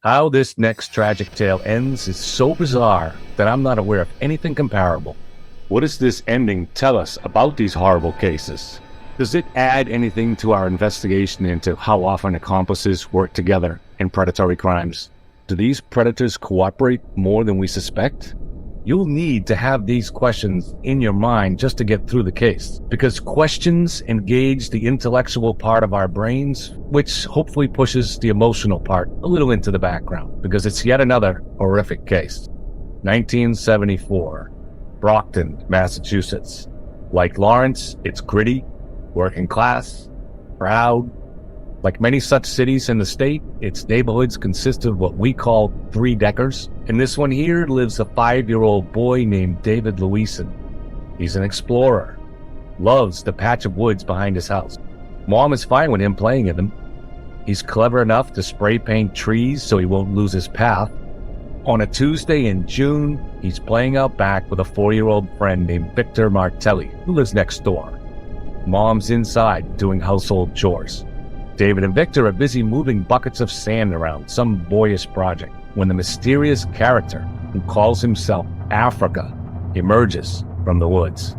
How this next tragic tale ends is so bizarre that I'm not aware of anything comparable. What does this ending tell us about these horrible cases? Does it add anything to our investigation into how often accomplices work together in predatory crimes? Do these predators cooperate more than we suspect? You'll need to have these questions in your mind just to get through the case, because questions engage the intellectual part of our brains, which hopefully pushes the emotional part a little into the background, because it's yet another horrific case. 1974, Brockton, Massachusetts. Like Lawrence, it's gritty, working class, proud. Like many such cities in the state, its neighborhoods consist of what we call three-deckers. In this one here lives a 5-year-old boy named David Louison. He's an explorer, loves the patch of woods behind his house. Mom is fine with him playing in them. He's clever enough to spray paint trees so he won't lose his path. On a Tuesday in June, he's playing out back with a 4-year-old friend named Victor Martelli, who lives next door. Mom's inside doing household chores. David and Victor are busy moving buckets of sand around some boyish project when the mysterious character who calls himself Africa emerges from the woods.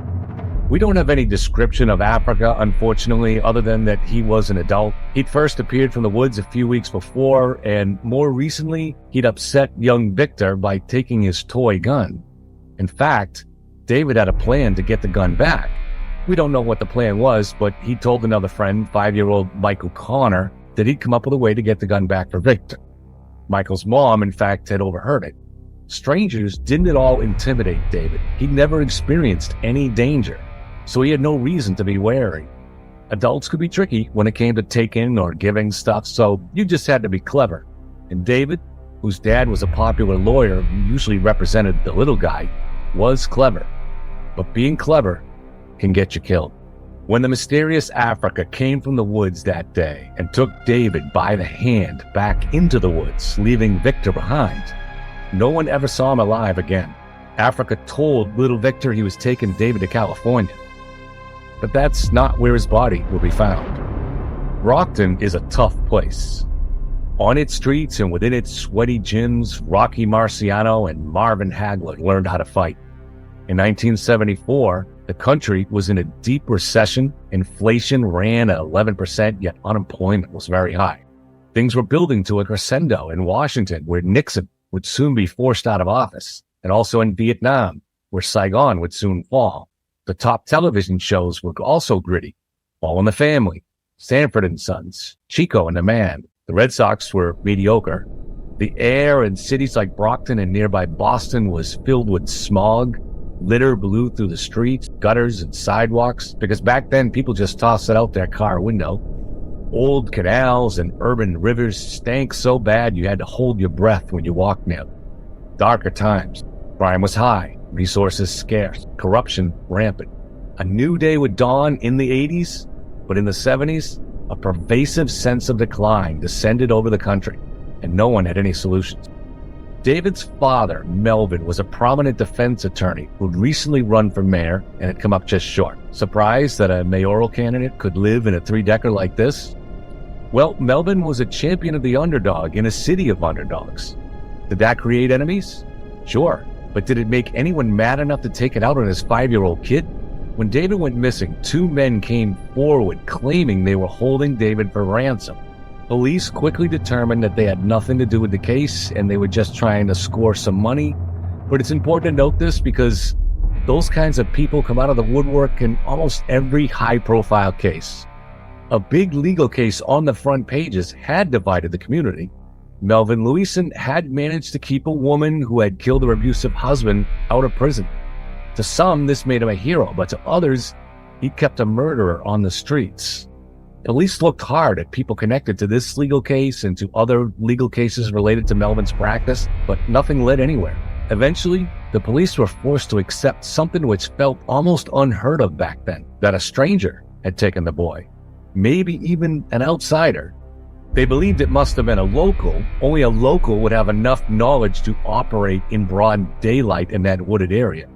We don't have any description of Africa, unfortunately, other than that he was an adult. He'd first appeared from the woods a few weeks before, and more recently, he'd upset young Victor by taking his toy gun. In fact, David had a plan to get the gun back. We don't know what the plan was, but he told another friend, 5-year-old Michael Connor, that he'd come up with a way to get the gun back for Victor. Michael's mom, in fact, had overheard it. Strangers didn't at all intimidate David. He'd never experienced any danger, so he had no reason to be wary. Adults could be tricky when it came to taking or giving stuff, so you just had to be clever. And David, whose dad was a popular lawyer who usually represented the little guy, was clever. But being clever can get you killed. When the mysterious Africa came from the woods that day and took David by the hand back into the woods, leaving Victor behind, no one ever saw him alive again. Africa told little Victor he was taking David to California, but that's not where his body will be found. Brockton is a tough place. On its streets and within its sweaty gyms, Rocky Marciano and Marvin Hagler learned how to fight. In 1974, the country was in a deep recession, inflation ran at 11%, yet unemployment was very high. Things were building to a crescendo in Washington, where Nixon would soon be forced out of office, and also in Vietnam, where Saigon would soon fall. The top television shows were also gritty. All in the Family, Sanford and Sons, Chico and the Man. The Red Sox were mediocre. The air in cities like Brockton and nearby Boston was filled with smog. Litter blew through the streets, gutters, and sidewalks, because back then people just tossed it out their car window. Old canals and urban rivers stank so bad you had to hold your breath when you walked near them. Darker times. Crime was high, resources scarce, corruption rampant. A new day would dawn in the 80s, but in the 70s, a pervasive sense of decline descended over the country, and no one had any solutions. David's father, Melvin, was a prominent defense attorney who'd recently run for mayor and had come up just short. Surprised that a mayoral candidate could live in a three-decker like this? Well, Melvin was a champion of the underdog in a city of underdogs. Did that create enemies? Sure, but did it make anyone mad enough to take it out on his 5-year-old kid? When David went missing, 2 men came forward claiming they were holding David for ransom. Police quickly determined that they had nothing to do with the case and they were just trying to score some money. But it's important to note this because those kinds of people come out of the woodwork in almost every high-profile case. A big legal case on the front pages had divided the community. Melvin Louison had managed to keep a woman who had killed her abusive husband out of prison. To some, this made him a hero, but to others, he kept a murderer on the streets. Police looked hard at people connected to this legal case and to other legal cases related to Melvin's practice, but nothing led anywhere. Eventually, the police were forced to accept something which felt almost unheard of back then, that a stranger had taken the boy, maybe even an outsider. They believed it must have been a local. Only a local would have enough knowledge to operate in broad daylight in that wooded area.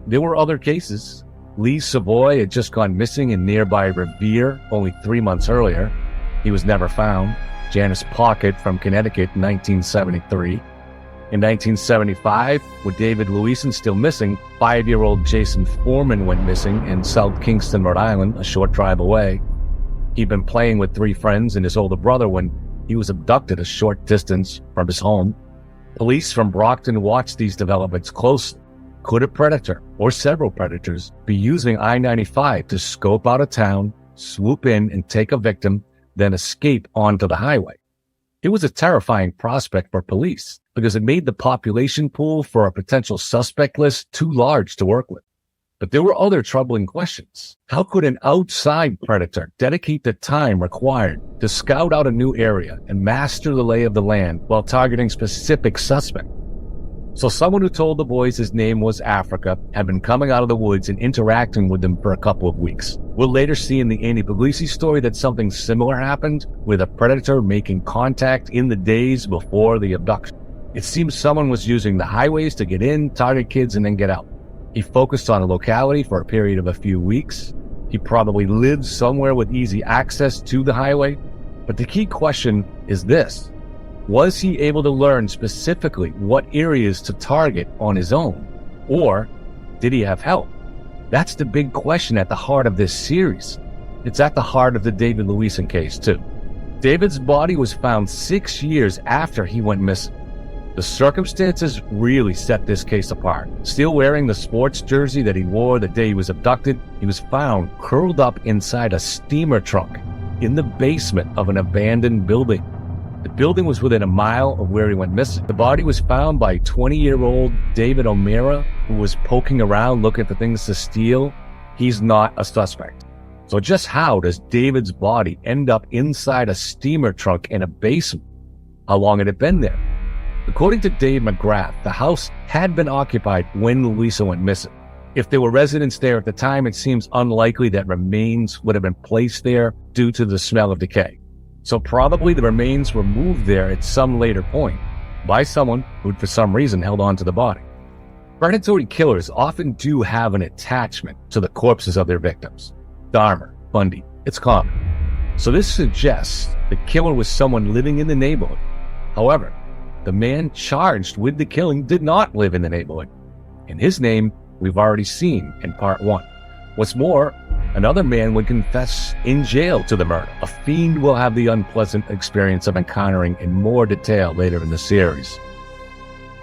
There were other cases. Lee Savoy had just gone missing in nearby Revere only 3 months earlier. He was never found. Janice Pocket from Connecticut in 1973. In 1975, with David Louison still missing, 5-year-old Jason Foreman went missing in South Kingston, Rhode Island, a short drive away. He'd been playing with 3 friends and his older brother when he was abducted a short distance from his home. Police from Brockton watched these developments closely. Could a predator, or several predators, be using I-95 to scope out a town, swoop in and take a victim, then escape onto the highway? It was a terrifying prospect for police because it made the population pool for a potential suspect list too large to work with. But there were other troubling questions. How could an outside predator dedicate the time required to scout out a new area and master the lay of the land while targeting specific suspects? So someone who told the boys his name was Africa had been coming out of the woods and interacting with them for a couple of weeks. We'll later see in the Andy Puglisi story that something similar happened with a predator making contact in the days before the abduction. It seems someone was using the highways to get in, target kids, and then get out. He focused on a locality for a period of a few weeks. He probably lived somewhere with easy access to the highway. But the key question is this: was he able to learn specifically what areas to target on his own? Or did he have help? That's the big question at the heart of this series. It's at the heart of the David Louison case, too. David's body was found 6 years after he went missing. The circumstances really set this case apart. Still wearing the sports jersey that he wore the day he was abducted, he was found curled up inside a steamer trunk in the basement of an abandoned building. The building was within a mile of where he went missing. The body was found by 20-year-old David O'Meara, who was poking around looking for things to steal. He's not a suspect. So just how does David's body end up inside a steamer trunk in a basement? How long had it been there? According to Dave McGrath, the house had been occupied when Louisa went missing. If there were residents there at the time, it seems unlikely that remains would have been placed there due to the smell of decay. So probably the remains were moved there at some later point by someone who for some reason held on to the body. Predatory killers often do have an attachment to the corpses of their victims. Dahmer, Bundy, it's common. So this suggests the killer was someone living in the neighborhood. However, the man charged with the killing did not live in the neighborhood. And his name we've already seen in part 1. What's more, another man would confess in jail to the murder. A fiend will have the unpleasant experience of encountering in more detail later in the series.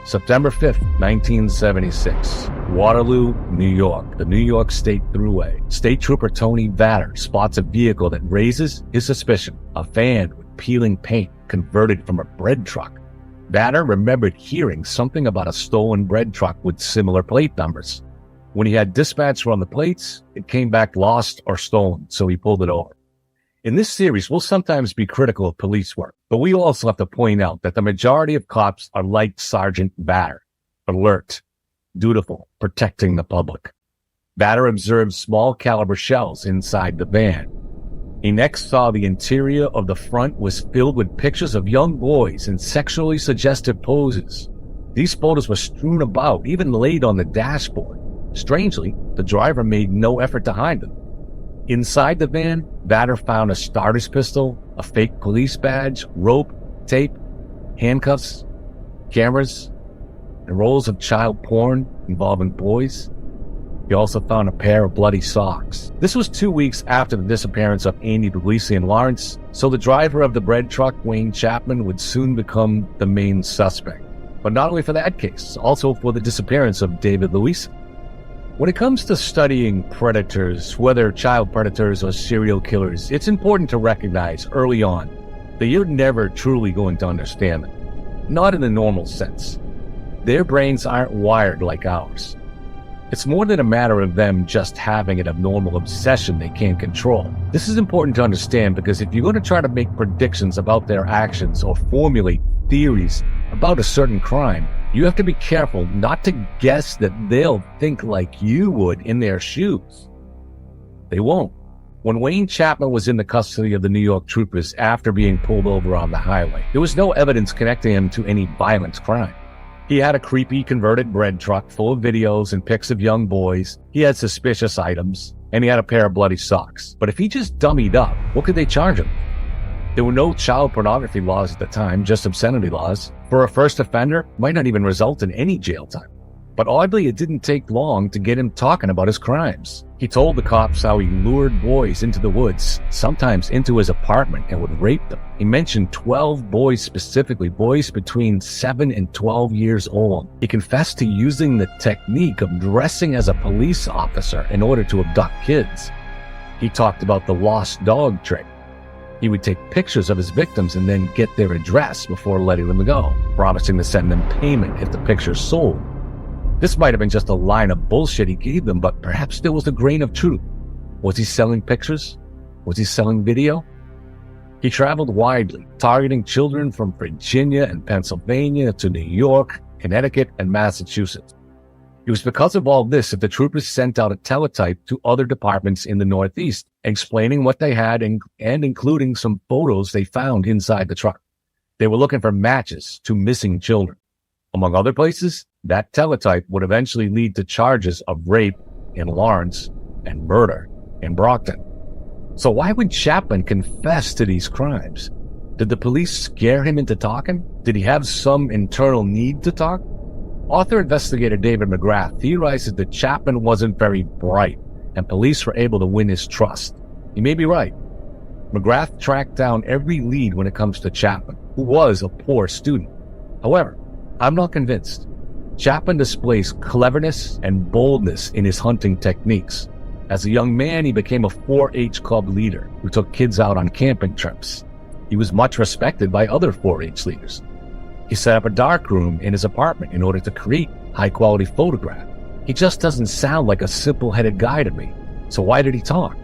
September 5th, 1976, Waterloo, New York, the New York State Thruway. State Trooper Tony Vatter spots a vehicle that raises his suspicion. A van with peeling paint converted from a bread truck. Vatter remembered hearing something about a stolen bread truck with similar plate numbers. When he had dispatch run the plates, it came back lost or stolen, so he pulled it over. In this series, we'll sometimes be critical of police work, but we also have to point out that the majority of cops are like Sergeant Vatter, alert, dutiful, protecting the public. Vatter observed small caliber shells inside the van. He next saw the interior of the front was filled with pictures of young boys in sexually suggestive poses. These photos were strewn about, even laid on the dashboard. Strangely, the driver made no effort to hide them. Inside the van, Vatter found a starter's pistol, a fake police badge, rope, tape, handcuffs, cameras, and rolls of child porn involving boys. He also found a pair of bloody socks. This was 2 weeks after the disappearance of Andy Puglisi and Lawrence, so the driver of the bread truck, Wayne Chapman, would soon become the main suspect. But not only for that case, also for the disappearance of David Louison. When it comes to studying predators, whether child predators or serial killers, it's important to recognize early on that you're never truly going to understand them. Not in the normal sense. Their brains aren't wired like ours. It's more than a matter of them just having an abnormal obsession they can't control. This is important to understand because if you're going to try to make predictions about their actions or formulate theories about a certain crime, you have to be careful not to guess that they'll think like you would in their shoes. They won't. When Wayne Chapman was in the custody of the New York troopers after being pulled over on the highway, there was no evidence connecting him to any violent crime. He had a creepy converted bread truck full of videos and pics of young boys. He had suspicious items, and he had a pair of bloody socks. But if he just dummied up, what could they charge him? There were no child pornography laws at the time, just obscenity laws. For a first offender, might not even result in any jail time. But oddly, it didn't take long to get him talking about his crimes. He told the cops how he lured boys into the woods, sometimes into his apartment, and would rape them. He mentioned 12 boys specifically, boys between 7 and 12 years old. He confessed to using the technique of dressing as a police officer in order to abduct kids. He talked about the lost dog trick. He would take pictures of his victims and then get their address before letting them go, promising to send them payment if the pictures sold. This might have been just a line of bullshit he gave them, but perhaps there was a grain of truth. Was he selling pictures? Was he selling video? He traveled widely, targeting children from Virginia and Pennsylvania to New York, Connecticut, and Massachusetts. It was because of all this that the troopers sent out a teletype to other departments in the Northeast, explaining what they had and including some photos they found inside the truck. They were looking for matches to missing children. Among other places, that teletype would eventually lead to charges of rape in Lawrence and murder in Brockton. So why would Chapman confess to these crimes? Did the police scare him into talking? Did he have some internal need to talk? Author investigator David McGrath theorizes that Chapman wasn't very bright, and police were able to win his trust. He may be right. McGrath tracked down every lead when it comes to Chapman, who was a poor student. However, I'm not convinced. Chapman displays cleverness and boldness in his hunting techniques. As a young man, he became a 4-H club leader who took kids out on camping trips. He was much respected by other 4-H leaders. He set up a darkroom in his apartment in order to create high-quality photograph. He just doesn't sound like a simple-headed guy to me. So why did he talk?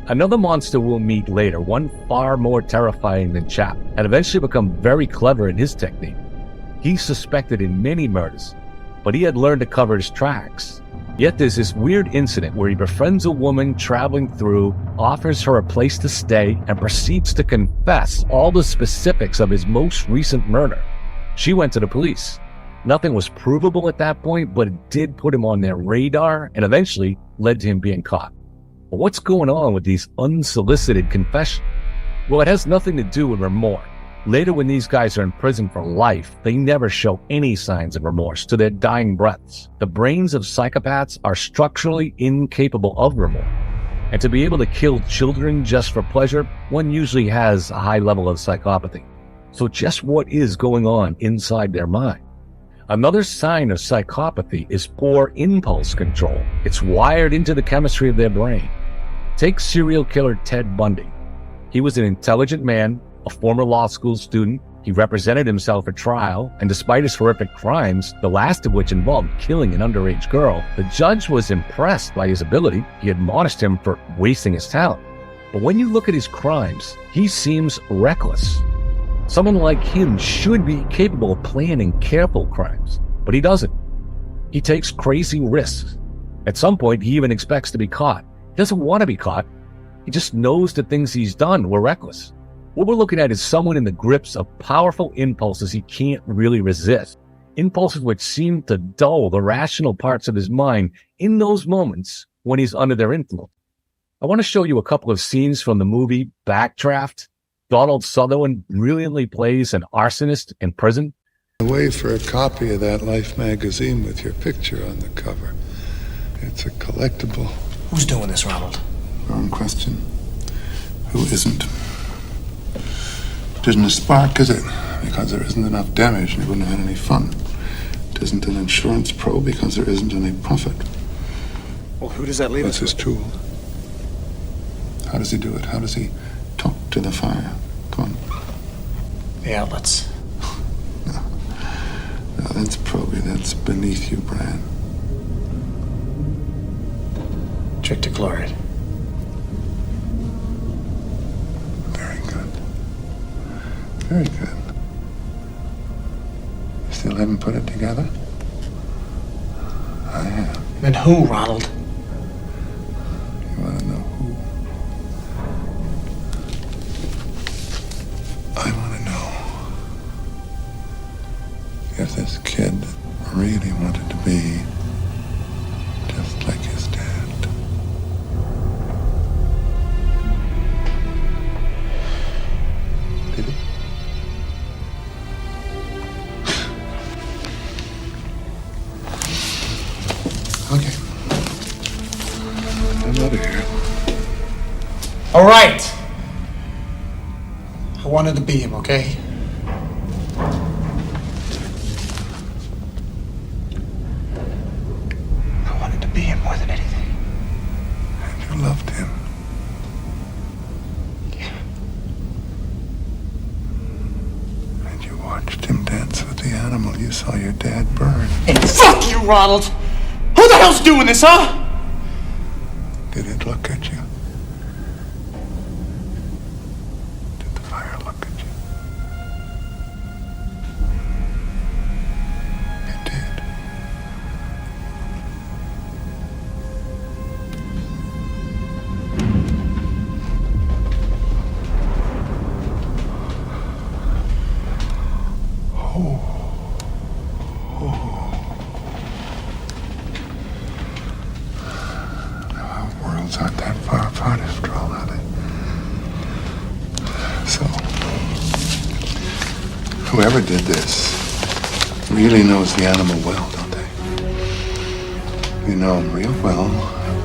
Another monster we'll meet later, one far more terrifying than Chapman, and eventually become very clever in his technique. He's suspected in many murders, but he had learned to cover his tracks. Yet there's this weird incident where he befriends a woman traveling through, offers her a place to stay, and proceeds to confess all the specifics of his most recent murder. She went to the police. Nothing was provable at that point, but it did put him on their radar and eventually led to him being caught. But what's going on with these unsolicited confessions? Well, it has nothing to do with remorse. Later, when these guys are in prison for life, they never show any signs of remorse to their dying breaths. The brains of psychopaths are structurally incapable of remorse. And to be able to kill children just for pleasure, one usually has a high level of psychopathy. So just what is going on inside their mind? Another sign of psychopathy is poor impulse control. It's wired into the chemistry of their brain. Take serial killer Ted Bundy. He was an intelligent man, a former law school student. He represented himself at trial, and despite his horrific crimes, the last of which involved killing an underage girl, the judge was impressed by his ability. He admonished him for wasting his talent. But when you look at his crimes, he seems reckless. Someone like him should be capable of planning careful crimes, but he doesn't. He takes crazy risks. At some point, he even expects to be caught. He doesn't want to be caught. He just knows the things he's done were reckless. What we're looking at is someone in the grips of powerful impulses he can't really resist. Impulses which seem to dull the rational parts of his mind in those moments when he's under their influence. I want to show you a couple of scenes from the movie Backdraft. Donald Sutherland brilliantly plays an arsonist in prison. Away for a copy of that Life magazine with your picture on the cover. It's a collectible. Who's doing this, Ronald? Wrong question. Who isn't? It isn't a spark, is it? Because there isn't enough damage and you wouldn't have had any fun. It isn't an insurance pro because there isn't any profit. Well, who does that leave What's us his tool? How does he do it? How does he talk to the fire? Go on. The outlets. No, that's probie. That's beneath you, Brian. Trick to chloride. Very good. Very good. You still haven't put it together? I have. Then who, Ronald? You want to know who? I want to know if this kid really wanted to be just like his dad. All right. I wanted to be him, okay? I wanted to be him more than anything. And you loved him. Yeah. And you watched him dance with the animal. You saw your dad burn. And fuck you, Ronald! Who the hell's doing this, huh? Did it look at you? Did the fire look at you? It did. Our worlds aren't that far apart after all, are they? So, whoever did this really knows the animal well, don't they? They know him real well,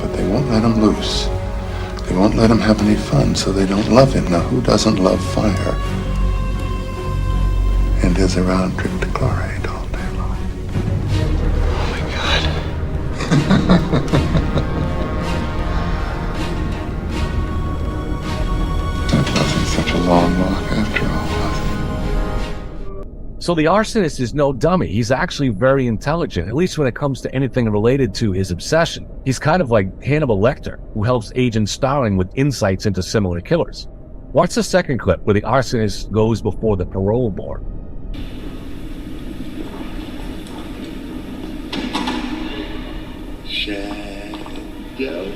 but they won't let him loose. They won't let him have any fun, so they don't love him. Now, who doesn't love fire? And is around trichloride all day long. Oh my God. That wasn't such a long walk after all, was it? So the arsonist is no dummy. He's actually very intelligent, at least when it comes to anything related to his obsession. He's kind of like Hannibal Lecter, who helps Agent Starling with insights into similar killers. Watch the second clip where the arsonist goes before the parole board. Shadow.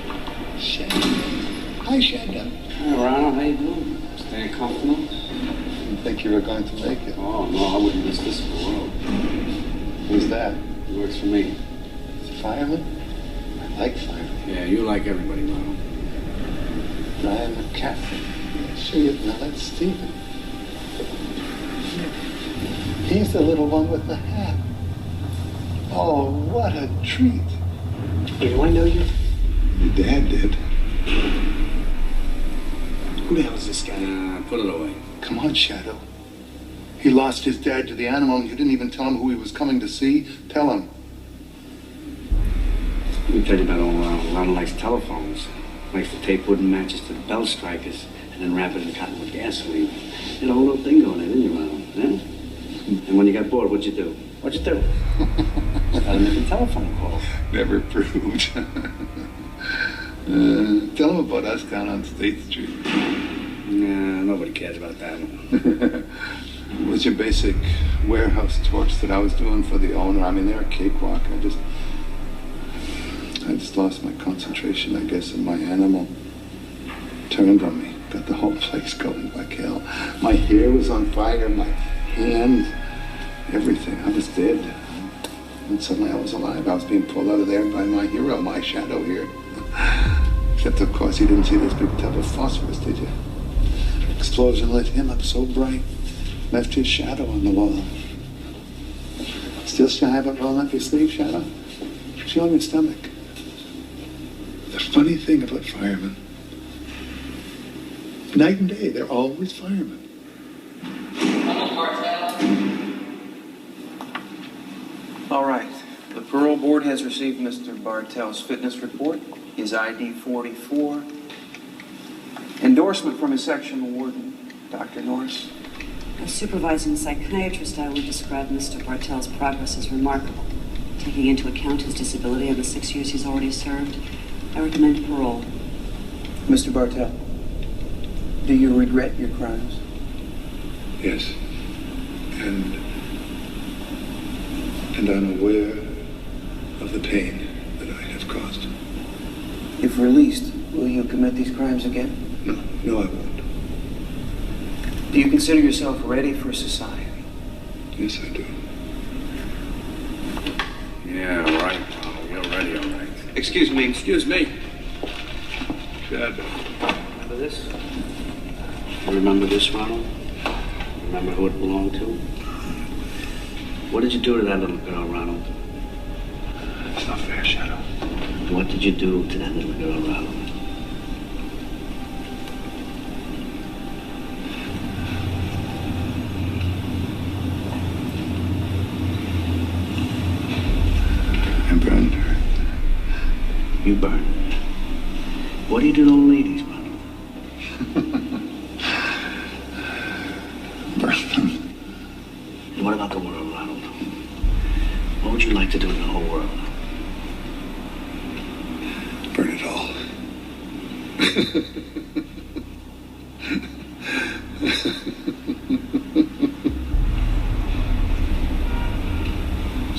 Hi, Shadow. Hi, Ronald. How you doing? Staying comfortable? Didn't think you were going to make it. Oh, no, I wouldn't miss this for the world. Who's that? He works for me. Fireman? I like firemen. Yeah, you like everybody, Ronald. Brian McCaffrey. Yeah, sure you know that's Stephen. He's the little one with the hat. Oh, what a treat. Hey, do I know you? Your dad did. Who the hell is this guy? Put it away. Come on, Shadow. He lost his dad to the animal and you didn't even tell him who he was coming to see. Tell him. Let me tell you about old Ronald. Ronald likes telephones. Likes to tape wooden matches to the bell strikers and then wrap it in cottonwood gasoline. You had a whole little thing going there, didn't you, Ronald? Yeah? And when you got bored, what'd you do? What'd you do? Started making telephone calls. Never proved. Tell him about us down on State Street. Nah, nobody cares about that one. It was your basic warehouse torch that I was doing for the owner. I mean, they're a cakewalk. I just lost my concentration, I guess, and my animal turned on me. Got the whole place going like hell. My hair was on fire, my hands, everything. I was dead. And suddenly I was alive. I was being pulled out of there by my hero, my Shadow here. Except, of course, you didn't see this big tub of phosphorus, did you? Explosion lit him up so bright. Left his shadow on the wall. Still shy of it rolling up your sleeve, Shadow? Show him your stomach. The funny thing about firemen, night and day, they're always firemen. All right. The parole board has received Mr. Bartell's fitness report, his ID 44, endorsement from his section warden, Dr. Norris. As supervising psychiatrist, I would describe Mr. Bartell's progress as remarkable. Taking into account his disability and the 6 years he's already served, I recommend parole. Mr. Bartell, do you regret your crimes? Yes. And I'm aware of the pain that I have caused. If released, will you commit these crimes again? No, I won't. Do you consider yourself ready for society? Yes, I do. Yeah, right, Ronald. You're ready, all right. Excuse me. Shadow. Remember this? You remember this, Ronald? Remember who it belonged to? What did you do to that little girl, Ronald? It's not fair, Shadow. What did you do to that little girl, Ronald? You burn. What do you do to old ladies, Ronald? And what about the world, Ronald? What would you like to do in the whole world? Burn it all.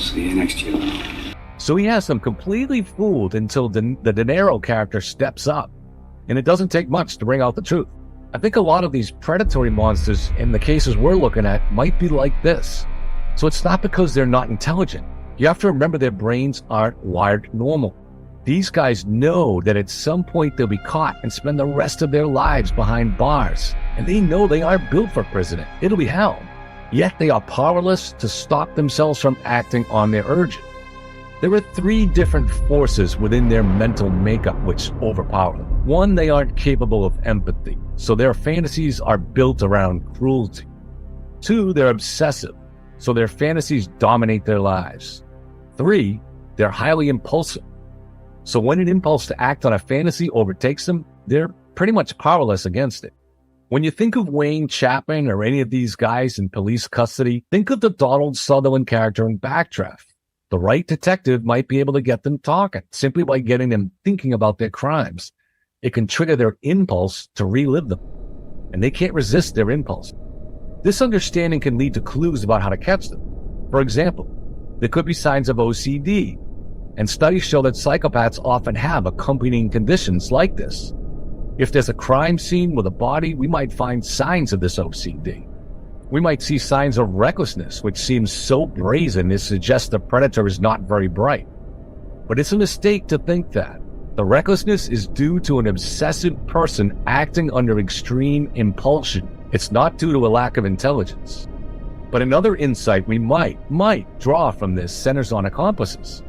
See you next year, Ronald. So he has them completely fooled until the De Niro character steps up. And it doesn't take much to bring out the truth. I think a lot of these predatory monsters in the cases we're looking at might be like this. So it's not because they're not intelligent. You have to remember their brains aren't wired normal. These guys know that at some point they'll be caught and spend the rest of their lives behind bars. And they know they aren't built for prison. It'll be hell. Yet they are powerless to stop themselves from acting on their urges. There are three different forces within their mental makeup which overpower them. One, they aren't capable of empathy, so their fantasies are built around cruelty. Two, they're obsessive, so their fantasies dominate their lives. Three, they're highly impulsive. So when an impulse to act on a fantasy overtakes them, they're pretty much powerless against it. When you think of Wayne Chapman or any of these guys in police custody, think of the Donald Sutherland character in Backdraft. The right detective might be able to get them talking simply by getting them thinking about their crimes. It can trigger their impulse to relive them, and they can't resist their impulse. This understanding can lead to clues about how to catch them. For example, there could be signs of OCD, and studies show that psychopaths often have accompanying conditions like this. If there's a crime scene with a body, we might find signs of this OCD. We might see signs of recklessness, which seems so brazen it suggests the predator is not very bright. But it's a mistake to think that. The recklessness is due to an obsessive person acting under extreme impulsion. It's not due to a lack of intelligence. But another insight we might draw from this centers on accomplices.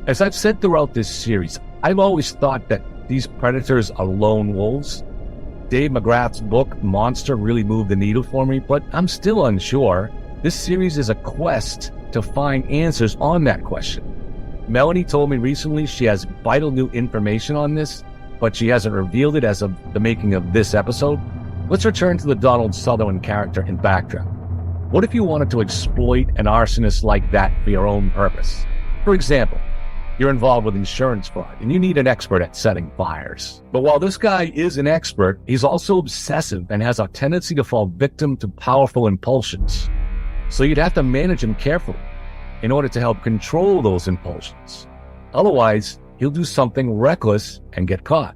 As I've said throughout this series, I've always thought that these predators are lone wolves. Dave McGrath's book, Monster, really moved the needle for me, but I'm still unsure. This series is a quest to find answers on that question. Melanie told me recently she has vital new information on this, but she hasn't revealed it as of the making of this episode. Let's return to the Donald Sutherland character in Backdraft. What if you wanted to exploit an arsonist like that for your own purpose? For example, you're involved with insurance fraud and you need an expert at setting fires. But while this guy is an expert, he's also obsessive and has a tendency to fall victim to powerful impulsions. So you'd have to manage him carefully in order to help control those impulsions. Otherwise, he'll do something reckless and get caught.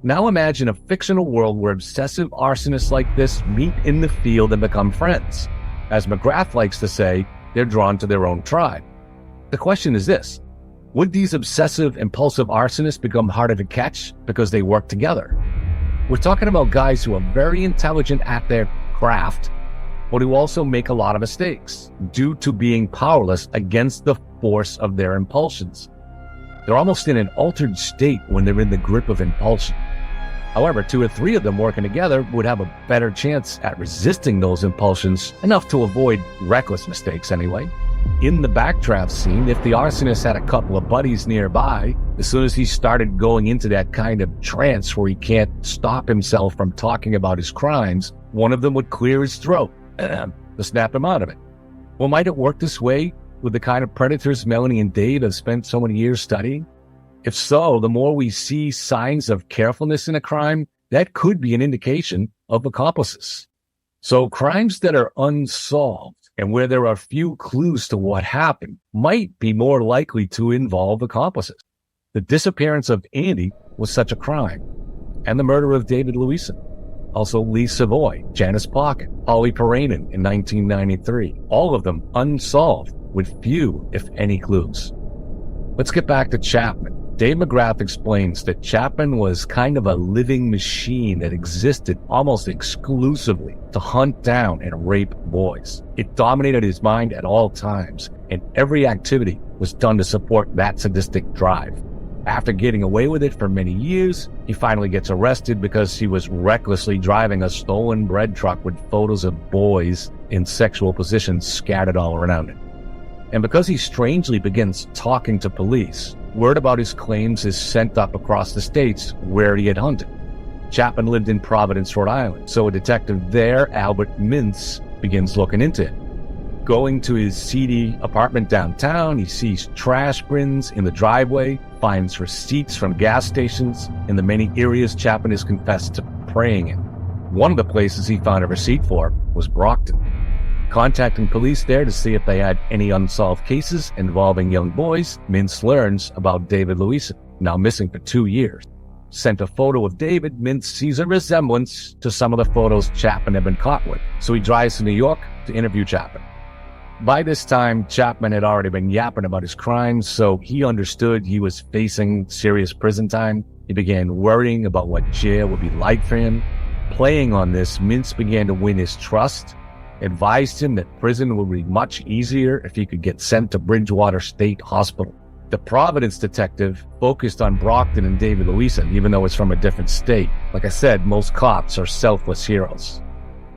Now imagine a fictional world where obsessive arsonists like this meet in the field and become friends. As McGrath likes to say, they're drawn to their own tribe. The question is this: would these obsessive, impulsive arsonists become harder to catch because they work together? We're talking about guys who are very intelligent at their craft, but who also make a lot of mistakes due to being powerless against the force of their impulsions. They're almost in an altered state when they're in the grip of impulsion. However, 2 or 3 of them working together would have a better chance at resisting those impulsions, enough to avoid reckless mistakes anyway. In the Backdraft scene, if the arsonist had a couple of buddies nearby, as soon as he started going into that kind of trance where he can't stop himself from talking about his crimes, one of them would clear his throat to snap him out of it. Well, might it work this way with the kind of predators Melanie and Dave have spent so many years studying? If so, the more we see signs of carefulness in a crime, that could be an indication of accomplices. So crimes that are unsolved and where there are few clues to what happened might be more likely to involve accomplices. The disappearance of Andy was such a crime, and the murder of David Louison. Also Lee Savoy, Janice Pocket, Holly Paranen in 1993. All of them unsolved with few, if any, clues. Let's get back to Chapman. Dave McGrath explains that Chapman was kind of a living machine that existed almost exclusively to hunt down and rape boys. It dominated his mind at all times, and every activity was done to support that sadistic drive. After getting away with it for many years, he finally gets arrested because he was recklessly driving a stolen bread truck with photos of boys in sexual positions scattered all around it. And because he strangely begins talking to police, Word about his claims is sent up across the states where he had hunted. Chapman lived in Providence, Rhode Island, so a detective there, Albert Mintz, begins looking into it. Going to his seedy apartment downtown, he sees trash bins in the driveway, finds receipts from gas stations in the many areas Chapman has confessed to preying in. One of the places he found a receipt for was Brockton. Contacting police there to see if they had any unsolved cases involving young boys, Mintz learns about David Louison, now missing for 2 years. Sent a photo of David, Mintz sees a resemblance to some of the photos Chapman had been caught with, so he drives to New York to interview Chapman. By this time, Chapman had already been yapping about his crimes, so he understood he was facing serious prison time. He began worrying about what jail would be like for him. Playing on this, Mintz began to win his trust, advised him that prison would be much easier if he could get sent to Bridgewater State Hospital. The Providence detective focused on Brockton and David Louison, even though it's from a different state. Like I said, most cops are selfless heroes.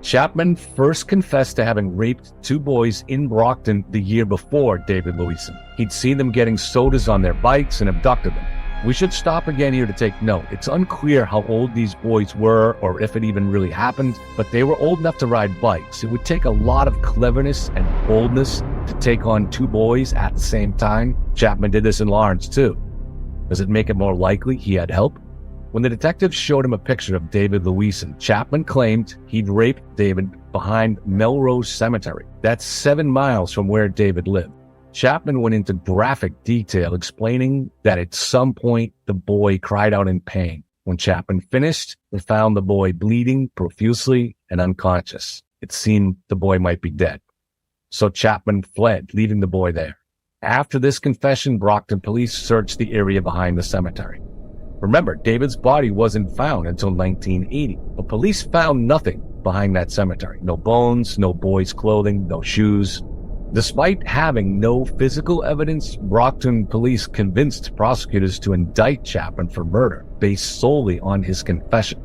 Chapman first confessed to having raped 2 boys in Brockton the year before David Louison. He'd seen them getting sodas on their bikes and abducted them. We should stop again here to take note. It's unclear how old these boys were or if it even really happened, but they were old enough to ride bikes. It would take a lot of cleverness and boldness to take on 2 boys at the same time. Chapman did this in Lawrence too. Does it make it more likely he had help? When the detectives showed him a picture of David Louison, Chapman claimed he'd raped David behind Melrose Cemetery. That's 7 miles from where David lived. Chapman went into graphic detail explaining that at some point the boy cried out in pain. When Chapman finished, they found the boy bleeding profusely and unconscious. It seemed the boy might be dead. So Chapman fled, leaving the boy there. After this confession, Brockton police searched the area behind the cemetery. Remember, David's body wasn't found until 1980, but police found nothing behind that cemetery. No bones, no boy's clothing, no shoes. Despite having no physical evidence, Brockton police convinced prosecutors to indict Chapman for murder based solely on his confession.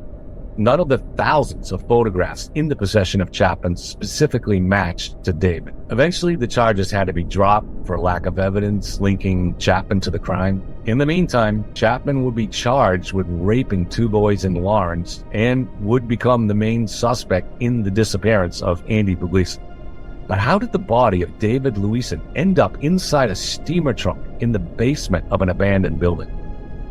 None of the thousands of photographs in the possession of Chapman specifically matched to David. Eventually, the charges had to be dropped for lack of evidence linking Chapman to the crime. In the meantime, Chapman would be charged with raping 2 boys in Lawrence and would become the main suspect in the disappearance of Andy Puglisi. But how did the body of David Louison end up inside a steamer trunk in the basement of an abandoned building?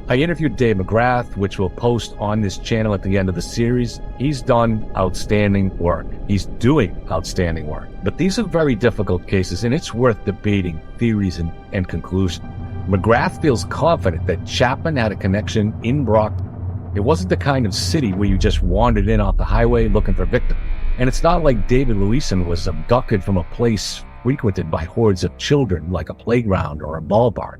I interviewed Dave McGrath, which we'll post on this channel at the end of the series. He's done outstanding work. He's doing outstanding work. But these are very difficult cases, and it's worth debating theories and conclusions. McGrath feels confident that Chapman had a connection in Brockton. It wasn't the kind of city where you just wandered in off the highway looking for victims. And it's not like David Louison was abducted from a place frequented by hordes of children like a playground or a ballpark.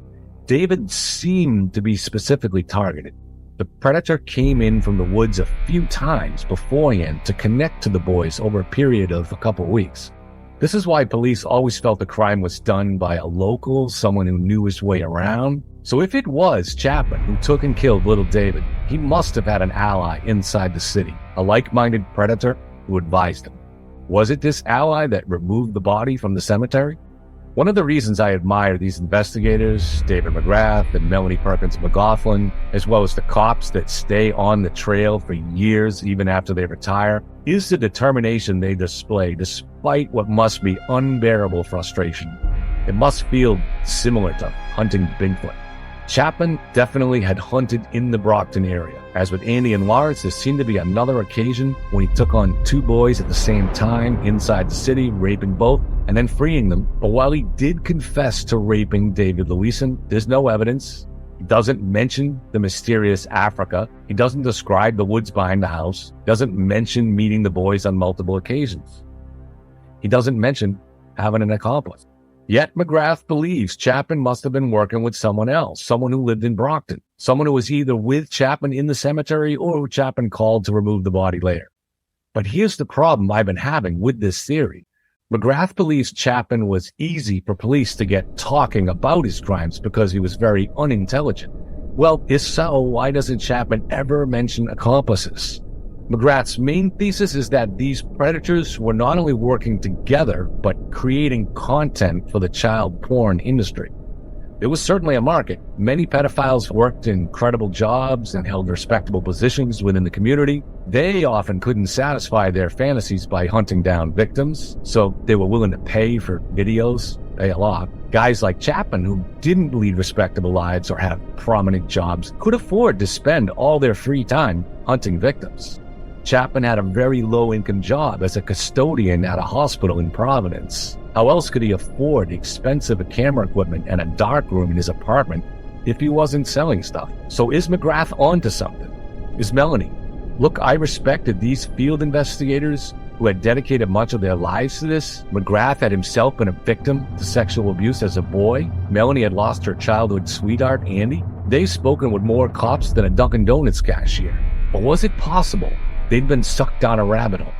David seemed to be specifically targeted. The predator came in from the woods a few times beforehand to connect to the boys over a period of a couple weeks. This is why police always felt the crime was done by a local, someone who knew his way around. So if it was Chapman who took and killed little David, he must have had an ally inside the city, a like-minded predator who advised him. Was it this ally that removed the body from the cemetery? One of the reasons I admire these investigators, David McGrath and Melanie Perkins McLaughlin, as well as the cops that stay on the trail for years even after they retire, is the determination they display despite what must be unbearable frustration. It must feel similar to hunting Bigfoot. Chapman definitely had hunted in the Brockton area. As with Andy and Lawrence, there seemed to be another occasion when he took on 2 boys at the same time inside the city, raping both, and then freeing them. But while he did confess to raping David Louison, there's no evidence. He doesn't mention the mysterious Africa. He doesn't describe the woods behind the house. He doesn't mention meeting the boys on multiple occasions. He doesn't mention having an accomplice. Yet McGrath believes Chapman must have been working with someone else, someone who lived in Brockton, someone who was either with Chapman in the cemetery or who Chapman called to remove the body later. But here's the problem I've been having with this theory. McGrath believes Chapman was easy for police to get talking about his crimes because he was very unintelligent. Well, if so, why doesn't Chapman ever mention accomplices? McGrath's main thesis is that these predators were not only working together, but creating content for the child porn industry. There was certainly a market. Many pedophiles worked in credible jobs and held respectable positions within the community. They often couldn't satisfy their fantasies by hunting down victims, so they were willing to pay for videos, pay a lot. Guys like Chapman, who didn't lead respectable lives or have prominent jobs, could afford to spend all their free time hunting victims. Chapman had a very low-income job as a custodian at a hospital in Providence. How else could he afford expensive camera equipment and a dark room in his apartment if he wasn't selling stuff? So is McGrath onto something? Is Melanie? Look, I respected these field investigators who had dedicated much of their lives to this. McGrath had himself been a victim to sexual abuse as a boy. Melanie had lost her childhood sweetheart, Andy. They've spoken with more cops than a Dunkin' Donuts cashier. But was it possible they'd been sucked down a rabbit hole?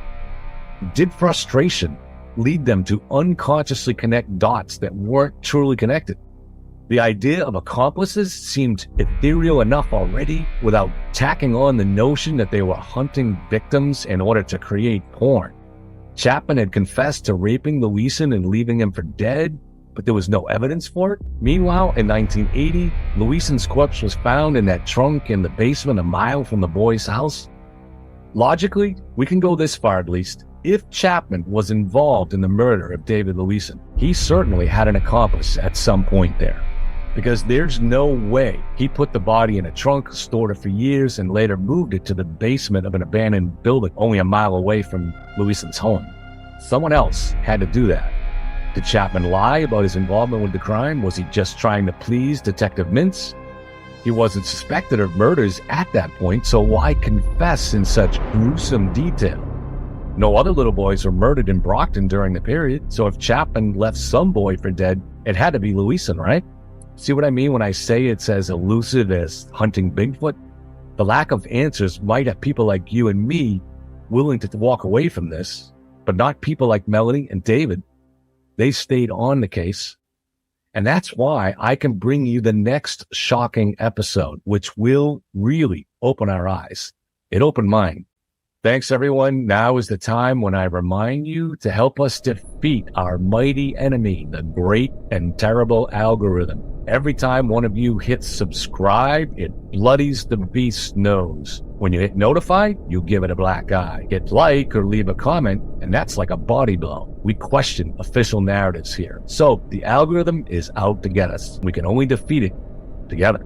Did frustration lead them to unconsciously connect dots that weren't truly connected? The idea of accomplices seemed ethereal enough already without tacking on the notion that they were hunting victims in order to create porn. Chapman had confessed to raping Louison and leaving him for dead, but there was no evidence for it. Meanwhile, in 1980, Louison's corpse was found in that trunk in the basement a mile from the boy's house. Logically, we can go this far at least. If Chapman was involved in the murder of David Louison, he certainly had an accomplice at some point there. Because there's no way he put the body in a trunk, stored it for years, and later moved it to the basement of an abandoned building only a mile away from Louison's home. Someone else had to do that. Did Chapman lie about his involvement with the crime? Was he just trying to please Detective Mintz? He wasn't suspected of murders at that point, so why confess in such gruesome detail? No other little boys were murdered in Brockton during the period, so if Chapman left some boy for dead, it had to be Louison, right? See what I mean when I say it's as elusive as hunting Bigfoot? The lack of answers might have people like you and me willing to walk away from this, but not people like Melanie and David. They stayed on the case. And that's why I can bring you the next shocking episode, which will really open our eyes. It opened mine. Thanks, everyone. Now is the time when I remind you to help us defeat our mighty enemy, the great and terrible algorithm. Every time one of you hits subscribe, it bloodies the beast's nose. When you hit notify, you give it a black eye. Hit like or leave a comment, and that's like a body blow. We question official narratives here. So the algorithm is out to get us. We can only defeat it together.